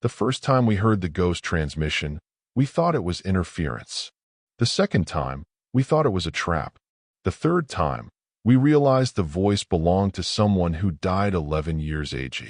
The first time we heard the ghost transmission, we thought it was interference. The second time, we thought it was a trap. The third time, we realized the voice belonged to someone who died 11 years ago.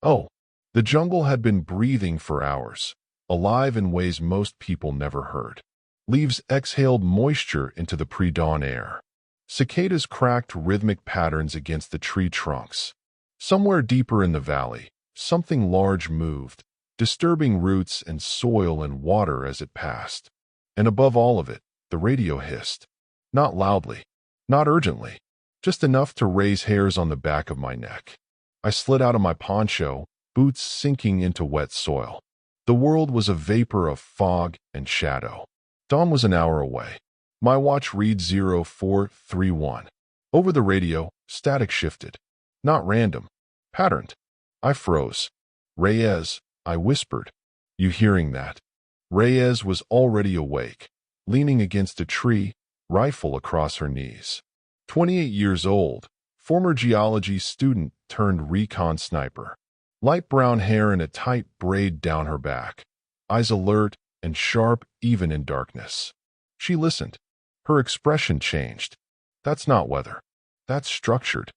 Oh, the jungle had been breathing for hours, alive in ways most people never heard. Leaves exhaled moisture into the pre-dawn air. Cicadas cracked rhythmic patterns against the tree trunks. Somewhere deeper in the valley, something large moved, disturbing roots and soil and water as it passed. And above all of it, the radio hissed. Not loudly, not urgently, just enough to raise hairs on the back of my neck. I slid out of my poncho, boots sinking into wet soil. The world was a vapor of fog and shadow. Dawn was an hour away. My watch reads 0431. Over the radio, static shifted. Not random. Patterned. I froze. "Reyes," I whispered. "You hearing that?" Reyes was already awake, leaning against a tree, rifle across her knees. 28 years old, former geology student turned recon sniper. Light brown hair in a tight braid down her back. Eyes alert and sharp even in darkness. She listened. Her expression changed. "That's not weather. That's structured."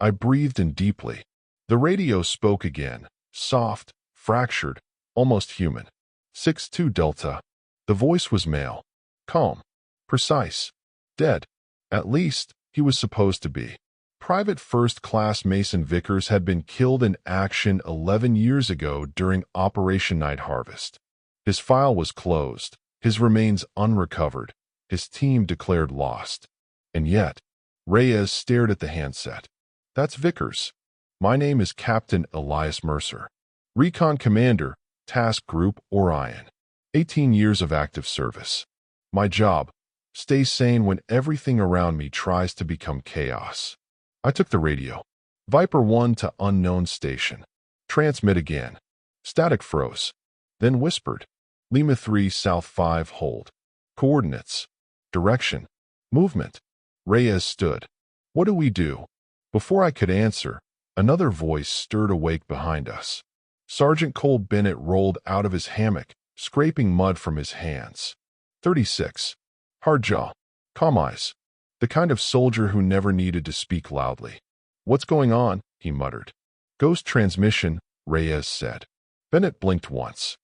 I breathed in deeply. The radio spoke again, soft, fractured, almost human. 6-2 Delta. The voice was male. Calm. Precise. Dead. At least, he was supposed to be. Private First Class Mason Vickers had been killed in action 11 years ago during Operation Night Harvest. His file was closed, his remains unrecovered, his team declared lost. And yet, Reyes stared at the handset. "That's Vickers. My name is Captain Elias Mercer. Recon Commander, Task Group Orion. 18 years of active service. My job, stay sane when everything around me tries to become chaos." I took the radio. Viper 1 to unknown station. Transmit again. Static froze. Then whispered. Lima 3 South 5 hold. Coordinates. Direction. Movement. Reyes stood. "What do we do?" Before I could answer, another voice stirred awake behind us. Sergeant Cole Bennett rolled out of his hammock, scraping mud from his hands. 36. Hard jaw. Calm eyes. The kind of soldier who never needed to speak loudly. "What's going on?" he muttered. "Ghost transmission," Reyes said. Bennett blinked once.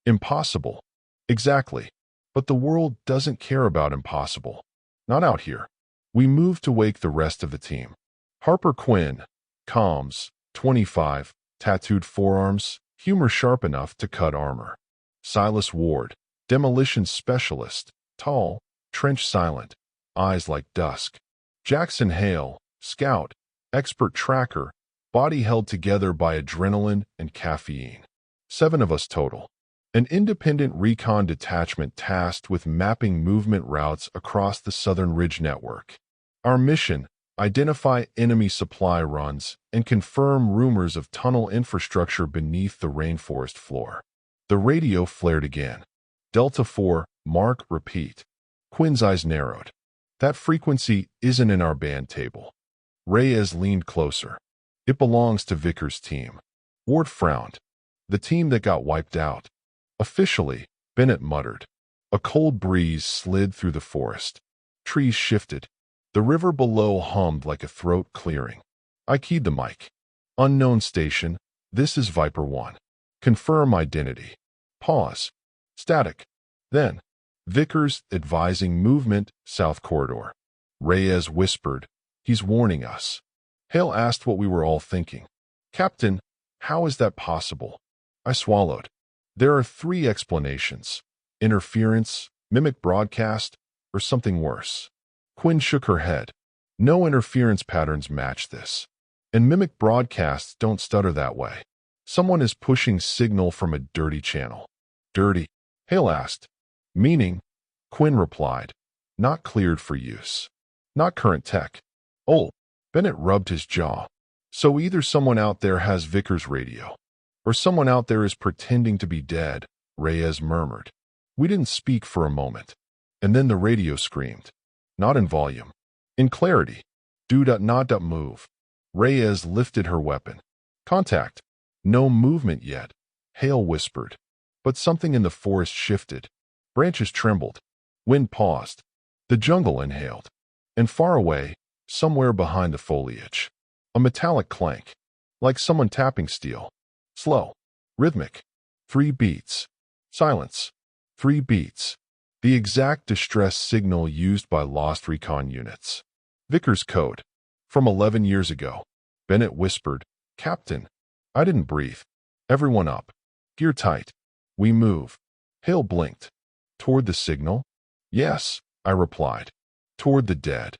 "Impossible." "Exactly. But the world doesn't care about impossible. Not out here." We moved to wake the rest of the team. Harper Quinn, comms, 25, tattooed forearms, humor sharp enough to cut armor. Silas Ward, demolition specialist, tall, trench silent, eyes like dusk. Jackson Hale, scout, expert tracker, body held together by adrenaline and caffeine. 7 of us total. An independent recon detachment tasked with mapping movement routes across the Southern Ridge Network. Our mission, identify enemy supply runs and confirm rumors of tunnel infrastructure beneath the rainforest floor. The radio flared again. Delta 4, mark, repeat. Quinn's eyes narrowed. "That frequency isn't in our band table." Reyes leaned closer. "It belongs to Vickers' team." Ward frowned. "The team that got wiped out." "Officially," Bennett muttered. A cold breeze slid through the forest. Trees shifted. The river below hummed like a throat clearing. I keyed the mic. "Unknown station, this is Viper 1. Confirm identity." Pause. Static. Then, "Vickers advising movement, South Corridor." Reyes whispered, "He's warning us." Hale asked what we were all thinking. "Captain, how is that possible?" I swallowed. "There are 3 explanations. Interference, mimic broadcast, or something worse." Quinn shook her head. "No interference patterns match this. And mimic broadcasts don't stutter that way. Someone is pushing signal from a dirty channel." "Dirty?" Hale asked. "Meaning," Quinn replied, "not cleared for use. Not current tech." "Oh," Bennett rubbed his jaw. "So either someone out there has Vickers' radio, or someone out there is pretending to be dead," Reyes murmured. We didn't speak for a moment. And then the radio screamed. Not in volume. In clarity. "Do not move." Reyes lifted her weapon. "Contact." "No movement yet." Hale whispered. But something in the forest shifted. Branches trembled. Wind paused. The jungle inhaled. And far away, somewhere behind the foliage, a metallic clank, like someone tapping steel. Slow. Rhythmic. 3 beats. Silence. 3 beats. The exact distress signal used by lost recon units. Vickers code. From 11 years ago. Bennett whispered, Captain. I didn't breathe. Everyone up. Gear tight. We move. Hale blinked. Toward the signal? Yes, I replied. Toward the dead.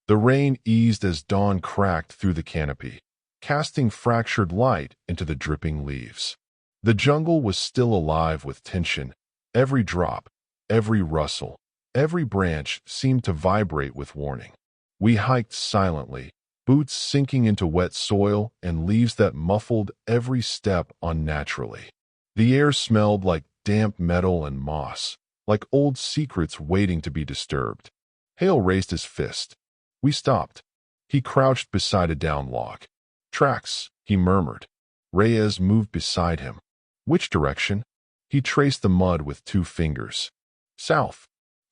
The rain eased as dawn cracked through the canopy, casting fractured light into the dripping leaves. The jungle was still alive with tension. Every drop, every rustle, every branch seemed to vibrate with warning. We hiked silently, boots sinking into wet soil and leaves that muffled every step unnaturally. The air smelled like damp metal and moss, like old secrets waiting to be disturbed. Hale raised his fist. We stopped. He crouched beside a down log. Tracks, he murmured. Reyes moved beside him. Which direction? He traced the mud with 2 fingers. South.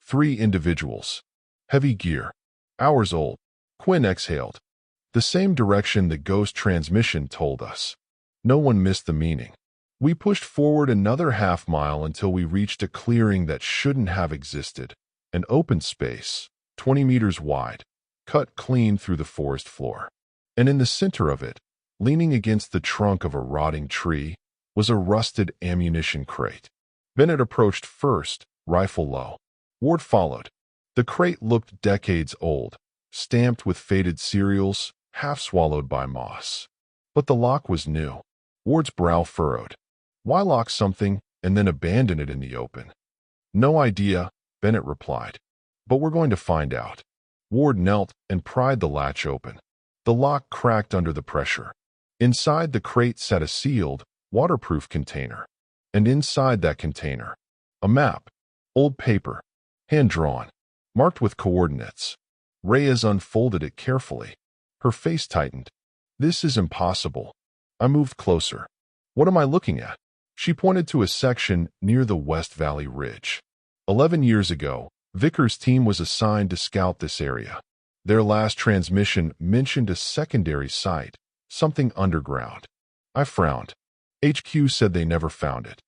3 individuals. Heavy gear. Hours old. Quinn exhaled. The same direction the ghost transmission told us. No one missed the meaning. We pushed forward another half-mile until we reached a clearing that shouldn't have existed. An open space, 20 meters wide, cut clean through the forest floor. And in the center of it, leaning against the trunk of a rotting tree, was a rusted ammunition crate. Bennett approached first, rifle low. Ward followed. The crate looked decades old, stamped with faded cereals, half swallowed by moss. But the lock was new. Ward's brow furrowed. Why lock something and then abandon it in the open? No idea, Bennett replied. But we're going to find out. Ward knelt and pried the latch open. The lock cracked under the pressure. Inside the crate sat a sealed, waterproof container. And inside that container, a map. Old paper. Hand-drawn. Marked with coordinates. Reyes unfolded it carefully. Her face tightened. This is impossible. I moved closer. What am I looking at? She pointed to a section near the West Valley Ridge. 11 years ago, Vickers' team was assigned to scout this area. Their last transmission mentioned a secondary site, something underground. I frowned. HQ said they never found it.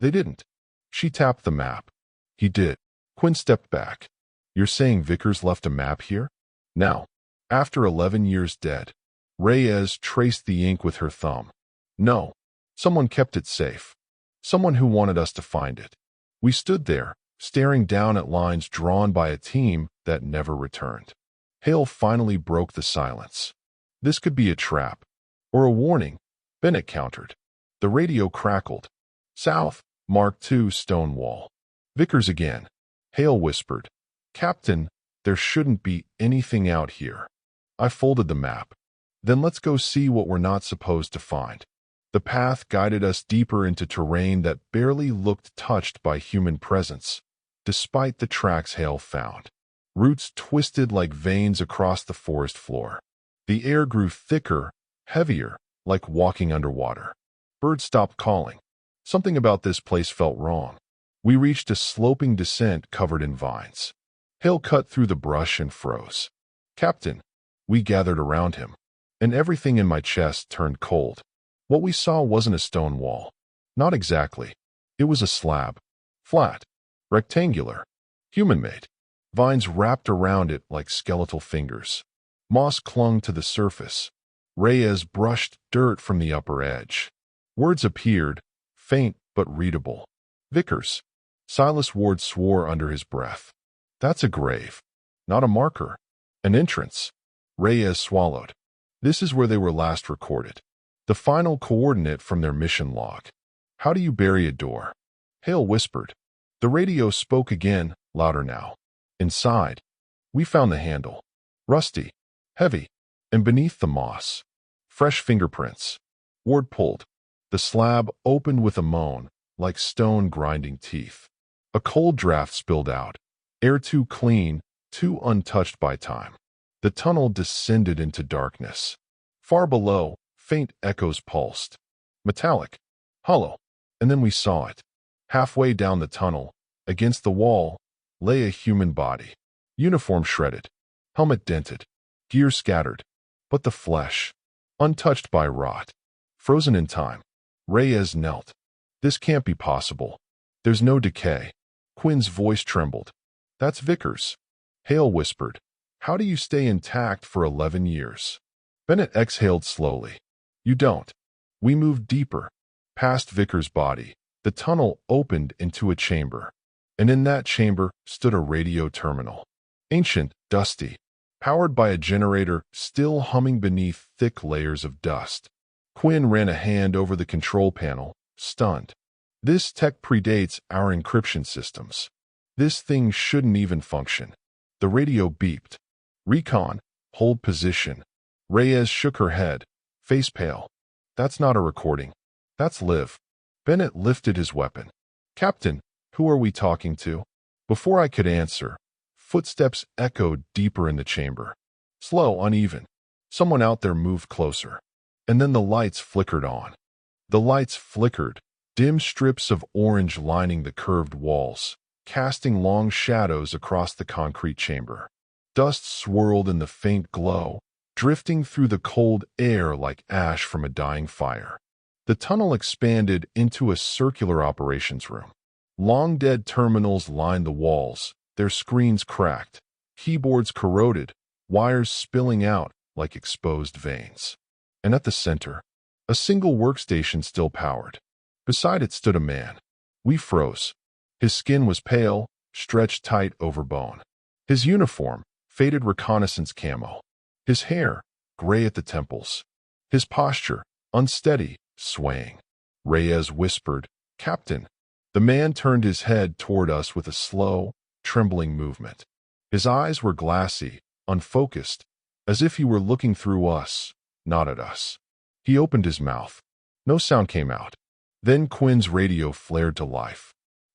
They didn't. She tapped the map. He did. Quinn stepped back. You're saying Vickers left a map here? Now, after 11 years dead, Reyes traced the ink with her thumb. No. Someone kept it safe. Someone who wanted us to find it. We stood there, staring down at lines drawn by a team that never returned. Hale finally broke the silence. This could be a trap. Or a warning, Bennett countered. The radio crackled. South, Mark II stone wall. Vickers again. Hale whispered. Captain, there shouldn't be anything out here. I folded the map. Then let's go see what we're not supposed to find. The path guided us deeper into terrain that barely looked touched by human presence, despite the tracks Hale found. Roots twisted like veins across the forest floor. The air grew thicker, heavier, like walking underwater. Birds stopped calling. Something about this place felt wrong. We reached a sloping descent covered in vines. Hale cut through the brush and froze. Captain, we gathered around him, and everything in my chest turned cold. What we saw wasn't a stone wall. Not exactly. It was a slab. Flat. Rectangular. Human-made. Vines wrapped around it like skeletal fingers. Moss clung to the surface. Reyes brushed dirt from the upper edge. Words appeared, faint but readable. Vickers. Silas Ward swore under his breath. That's a grave. Not a marker. An entrance. Reyes swallowed. This is where they were last recorded. The final coordinate from their mission log. How do you bury a door? Hale whispered. The radio spoke again, louder now. Inside, we found the handle. Rusty, heavy, and beneath the moss, fresh fingerprints. Ward pulled. The slab opened with a moan, like stone grinding teeth. A cold draft spilled out. Air too clean, too untouched by time. The tunnel descended into darkness. Far below, faint echoes pulsed. Metallic. Hollow. And then we saw it. Halfway down the tunnel, against the wall, lay a human body. Uniform shredded, helmet dented, gear scattered, but the flesh, untouched by rot, frozen in time. Reyes knelt. This can't be possible. There's no decay. Quinn's voice trembled. That's Vickers. Hale whispered. How do you stay intact for 11 years? Bennett exhaled slowly. You don't. We moved deeper. Past Vickers' body, the tunnel opened into a chamber. And in that chamber stood a radio terminal. Ancient, dusty, powered by a generator still humming beneath thick layers of dust. Quinn ran a hand over the control panel, stunned. This tech predates our encryption systems. This thing shouldn't even function. The radio beeped. Recon, hold position. Reyes shook her head, face pale. That's not a recording. That's Liv. Bennett lifted his weapon. Captain, who are we talking to? Before I could answer, footsteps echoed deeper in the chamber. Slow, uneven. Someone out there moved closer. And then the lights flickered on. The lights flickered, dim strips of orange lining the curved walls, casting long shadows across the concrete chamber. Dust swirled in the faint glow, drifting through the cold air like ash from a dying fire. The tunnel expanded into a circular operations room. Long dead terminals lined the walls, their screens cracked, keyboards corroded, wires spilling out like exposed veins. And at the center, a single workstation still powered. Beside it stood a man. We froze. His skin was pale, stretched tight over bone. His uniform, faded reconnaissance camo. His hair, gray at the temples. His posture, unsteady, swaying. Reyes whispered, Captain. The man turned his head toward us with a slow, trembling movement. His eyes were glassy, unfocused, as if he were looking through us, not at us. He opened his mouth. No sound came out. Then Quinn's radio flared to life.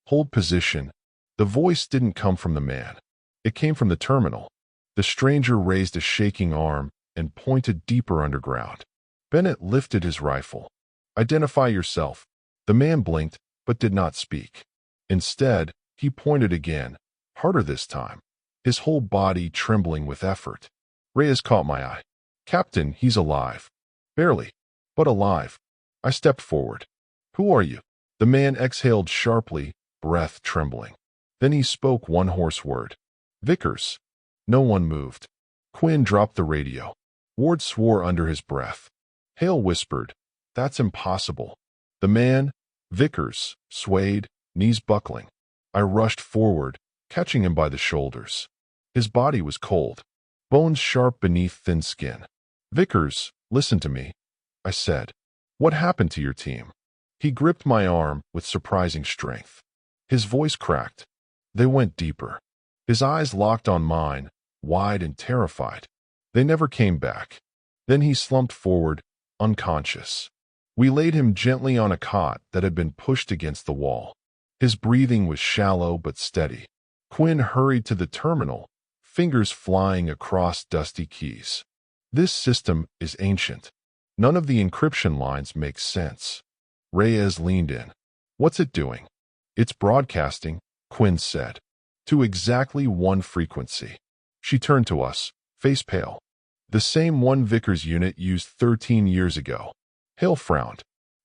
Hold position. The voice didn't come from the man. It came from the terminal. The stranger raised a shaking arm and pointed deeper underground. Bennett lifted his rifle. Identify yourself. The man blinked, but did not speak. Instead, he pointed again, harder this time, his whole body trembling with effort. Reyes caught my eye. Captain, he's alive. Barely, but alive. I stepped forward. Who are you? The man exhaled sharply, breath trembling. Then he spoke one hoarse word. Vickers. No one moved. Quinn dropped the radio. Ward swore under his breath. Hale whispered, That's impossible. The man, Vickers, swayed, knees buckling. I rushed forward, catching him by the shoulders. His body was cold, bones sharp beneath thin skin. Vickers, listen to me, I said. What happened to your team? He gripped my arm with surprising strength. His voice cracked. They went deeper. His eyes locked on mine, wide and terrified. They never came back. Then he slumped forward, unconscious. We laid him gently on a cot that had been pushed against the wall. His breathing was shallow but steady. Quinn hurried to the terminal, fingers flying across dusty keys. This system is ancient. None of the encryption lines make sense. Reyes leaned in. What's it doing? It's broadcasting, Quinn said. To exactly one frequency. She turned to us, face pale. The same one Vickers unit used 13 years ago. Hale frowned.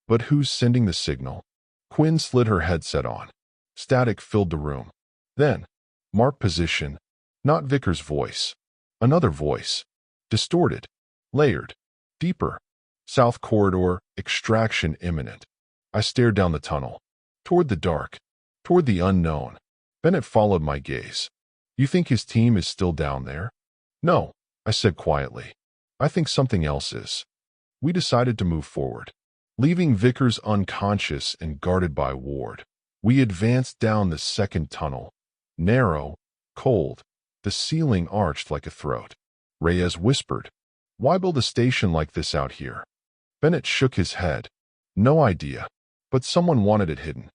But who's sending the signal? Quinn slid her headset on. Static filled the room. Then, mark position. Not Vickers' voice. Another voice. Distorted. Layered. Deeper. South corridor, extraction imminent. I stared down the tunnel. Toward the dark. Toward the unknown. Bennett followed my gaze. You think his team is still down there? No, I said quietly. I think something else is. We decided to move forward. Leaving Vickers unconscious and guarded by Ward, we advanced down the second tunnel. Narrow, cold, the ceiling arched like a throat. Reyes whispered, Why build a station like this out here? Bennett shook his head. No idea, but someone wanted it hidden.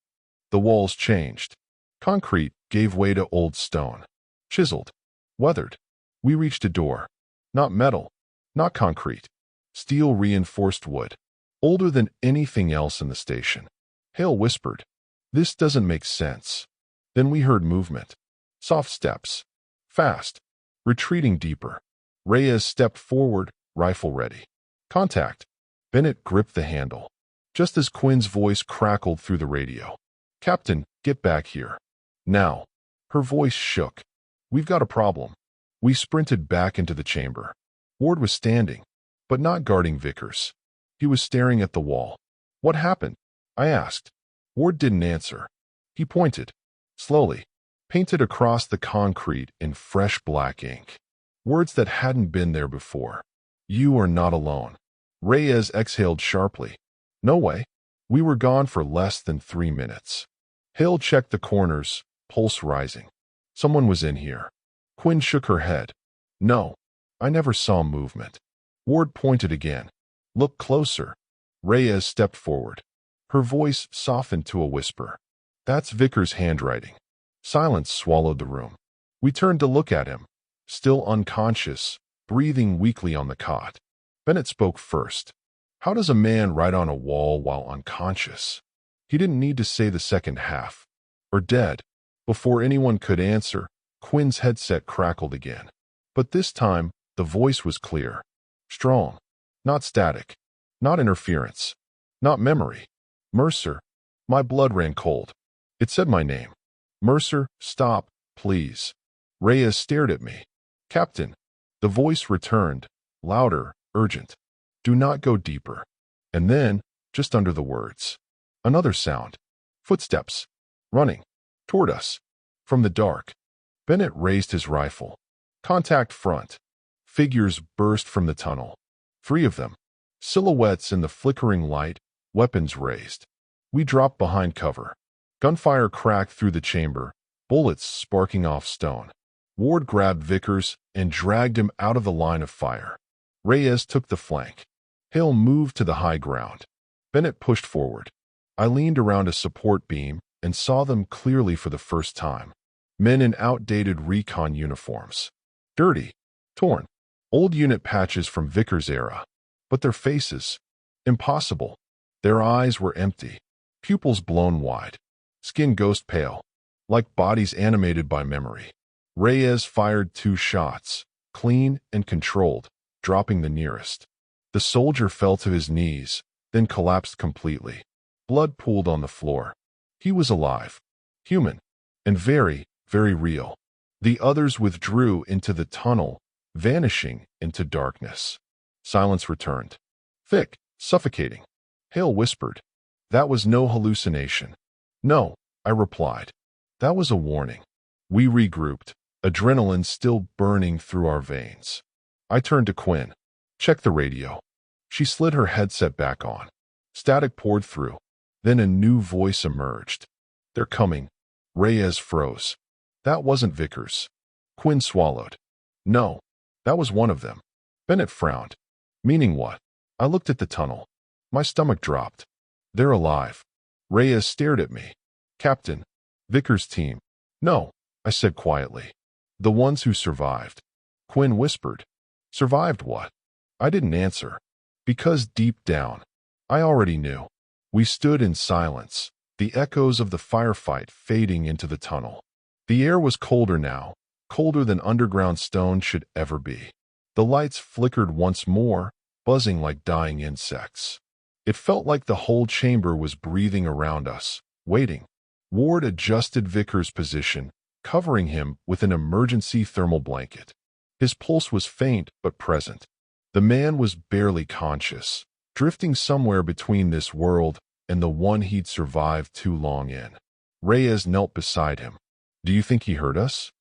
The walls changed. Concrete gave way to old stone. Chiseled. Weathered. We reached a door. Not metal. Not concrete. Steel reinforced wood. Older than anything else in the station. Hale whispered, "This doesn't make sense." Then we heard movement. Soft steps. Fast. Retreating deeper. Reyes stepped forward, rifle ready. Contact. Bennett gripped the handle. Just as Quinn's voice crackled through the radio. "Captain, get back here. Now." Her voice shook. "We've got a problem." We sprinted back into the chamber. Ward was standing, but not guarding Vickers. He was staring at the wall. "What happened?" I asked. Ward didn't answer. He pointed. Slowly. Painted across the concrete in fresh black ink. Words that hadn't been there before. "You are not alone." Reyes exhaled sharply. "No way." We were gone for less than 3 minutes. Hale checked the corners, pulse rising. Someone was in here. Quinn shook her head. "No, I never saw movement." Ward pointed again. "Look closer." Reyes stepped forward. Her voice softened to a whisper. "That's Vickers' handwriting." Silence swallowed the room. We turned to look at him, still unconscious, breathing weakly on the cot. Bennett spoke first. "How does a man write on a wall while unconscious?" He didn't need to say the second half. "Or dead." Before anyone could answer, Quinn's headset crackled again. But this time, the voice was clear. Strong. Not static. Not interference. Not memory. "Mercer." My blood ran cold. It said my name. "Mercer, stop, please." Reyes stared at me. "Captain." The voice returned, louder, urgent. "Do not go deeper." And then, just under the words, another sound. Footsteps. Running. Toward us. From the dark. Bennett raised his rifle. Contact front. Figures burst from the tunnel. 3 of them. Silhouettes in the flickering light, weapons raised. We dropped behind cover. Gunfire cracked through the chamber, bullets sparking off stone. Ward grabbed Vickers and dragged him out of the line of fire. Reyes took the flank. Hale moved to the high ground. Bennett pushed forward. I leaned around a support beam and saw them clearly for the first time. Men in outdated recon uniforms. Dirty. Torn. Old unit patches from Vickers' era. But their faces. Impossible. Their eyes were empty. Pupils blown wide. Skin ghost pale. Like bodies animated by memory. Reyes fired 2 shots. Clean and controlled, dropping the nearest. The soldier fell to his knees, then collapsed completely. Blood pooled on the floor. He was alive. Human. And very, very real. The others withdrew into the tunnel, vanishing into darkness. Silence returned. Thick, suffocating. Hale whispered. "That was no hallucination." "No," I replied. "That was a warning." We regrouped, adrenaline still burning through our veins. I turned to Quinn. "Check the radio." She slid her headset back on. Static poured through. Then a new voice emerged. "They're coming." Reyes froze. "That wasn't Vickers." Quinn swallowed. "No, that was one of them." Bennett frowned. "Meaning what?" I looked at the tunnel. My stomach dropped. "They're alive." Reyes stared at me. "Captain." "Vickers' team." "No," I said quietly. "The ones who survived." Quinn whispered. "Survived what?" I didn't answer. Because deep down, I already knew. We stood in silence, the echoes of the firefight fading into the tunnel. The air was colder now, colder than underground stone should ever be. The lights flickered once more, buzzing like dying insects. It felt like the whole chamber was breathing around us, waiting. Ward adjusted Vickers' position, covering him with an emergency thermal blanket. His pulse was faint but present. The man was barely conscious, drifting somewhere between this world and the one he'd survived too long in. Reyes knelt beside him. "Do you think he heard us?"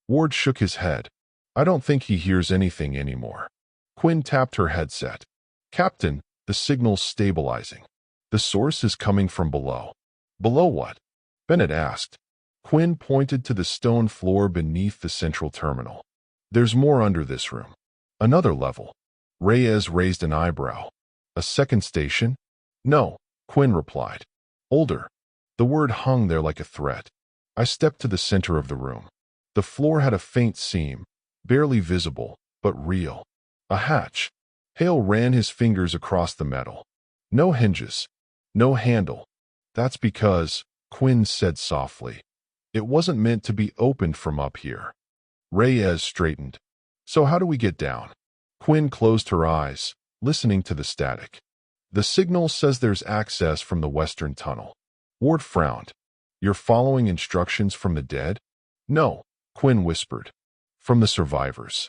Ward shook his head. "I don't think he hears anything anymore." Quinn tapped her headset. "Captain, the signal's stabilizing. The source is coming from below." "Below what?" Bennett asked. Quinn pointed to the stone floor beneath the central terminal. "There's more under this room. Another level." Reyes raised an eyebrow. "A second station?" "No," Quinn replied. "Older." The word hung there like a threat. I stepped to the center of the room. The floor had a faint seam, barely visible, but real. A hatch. Hale ran his fingers across the metal. No hinges. No handle. That's because, Quinn said softly, it wasn't meant to be opened from up here. Reyes straightened. So how do we get down? Quinn closed her eyes, listening to the static. The signal says there's access from the western tunnel. Ward frowned. You're following instructions from the dead? No, Quinn whispered. From the survivors.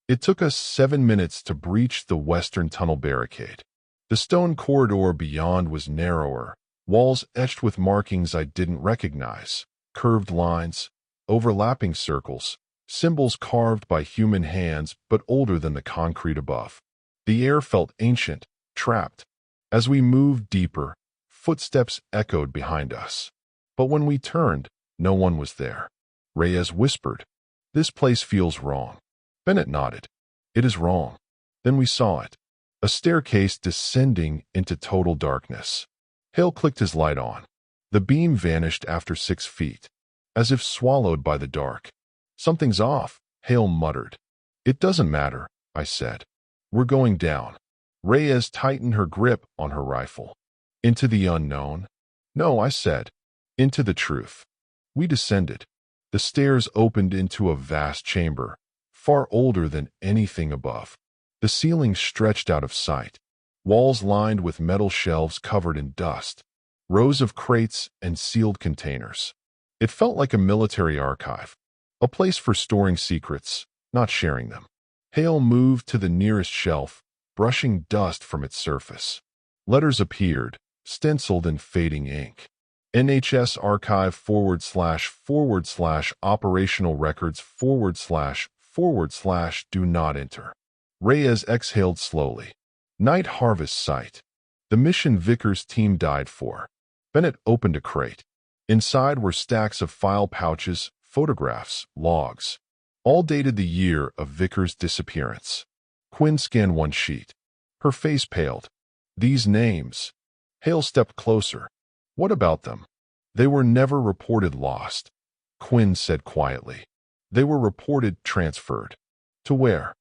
It took us 7 minutes to breach the western tunnel barricade. The stone corridor beyond was narrower, walls etched with markings I didn't recognize, curved lines, overlapping circles, symbols carved by human hands but older than the concrete above. The air felt ancient, trapped. As we moved deeper, footsteps echoed behind us. But when we turned, no one was there. Reyes whispered, "This place feels wrong." Bennett nodded. "It is wrong." Then we saw it. A staircase descending into total darkness. Hale clicked his light on. The beam vanished after 6 feet, as if swallowed by the dark. "Something's off," Hale muttered. "It doesn't matter," I said. "We're going down." Reyes tightened her grip on her rifle. "Into the unknown?" "No," I said. "Into the truth." We descended. The stairs opened into a vast chamber, far older than anything above. The ceiling stretched out of sight. Walls lined with metal shelves covered in dust. Rows of crates and sealed containers. It felt like a military archive. A place for storing secrets, not sharing them. Hale moved to the nearest shelf, brushing dust from its surface. Letters appeared, stenciled in fading ink. NHS archive / operational records / do not enter. Reyes exhaled slowly. Night harvest site. The mission Vickers' team died for. Bennett opened a crate. Inside were stacks of file pouches, photographs, logs, all dated the year of Vickers' disappearance. Quinn scanned one sheet. Her face paled. "These names." Hale stepped closer. "What about them?" "They were never reported lost," Quinn said quietly. "They were reported transferred." "To where?"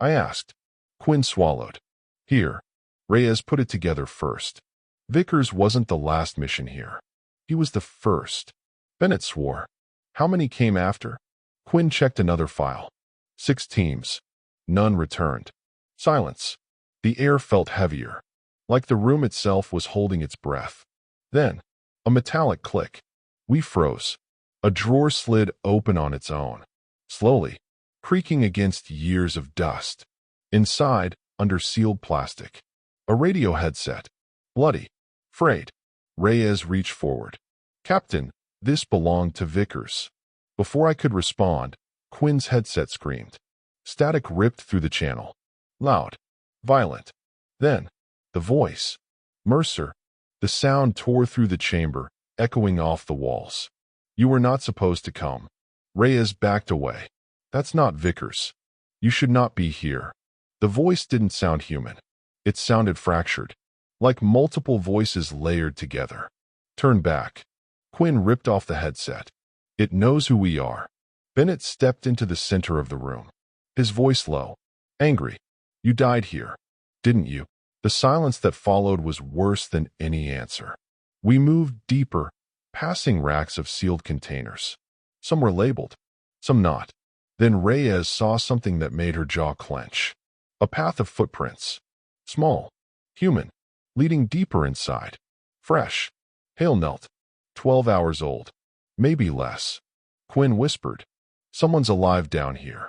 I asked. Quinn swallowed. "Here." Reyes put it together first. Vickers wasn't the last mission here. He was the first. Bennett swore. "How many came after?" Quinn checked another file. 6 teams. None returned. Silence. The air felt heavier, like the room itself was holding its breath. Then, a metallic click. We froze. A drawer slid open on its own, slowly, creaking against years of dust. Inside, under sealed plastic, a radio headset. Bloody. Frayed. Reyes reached forward. "Captain, this belonged to Vickers." Before I could respond, Quinn's headset screamed. Static ripped through the channel. Loud. Violent. Then, the voice. Mercer. The sound tore through the chamber, echoing off the walls. "You were not supposed to come." Reyes backed away. "That's not Vickers. You should not be here." The voice didn't sound human. It sounded fractured, like multiple voices layered together. "Turn back." Quinn ripped off the headset. "It knows who we are." Bennett stepped into the center of the room. His voice low. Angry. "You died here, didn't you?" The silence that followed was worse than any answer. We moved deeper, passing racks of sealed containers. Some were labeled, some not. Then Reyes saw something that made her jaw clench. A path of footprints. Small. Human. Leading deeper inside. Fresh. Hale knelt. 12 hours old. Maybe less. Quinn whispered, "Someone's alive down here."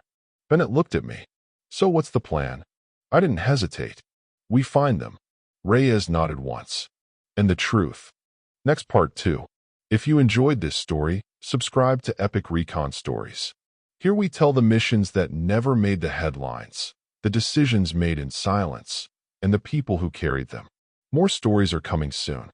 Bennett looked at me. "So what's the plan?" I didn't hesitate. "We find them." Reyes nodded once. "And the truth." Next part 2. If you enjoyed this story, subscribe to Epic Recon Stories. Here we tell the missions that never made the headlines, the decisions made in silence, and the people who carried them. More stories are coming soon.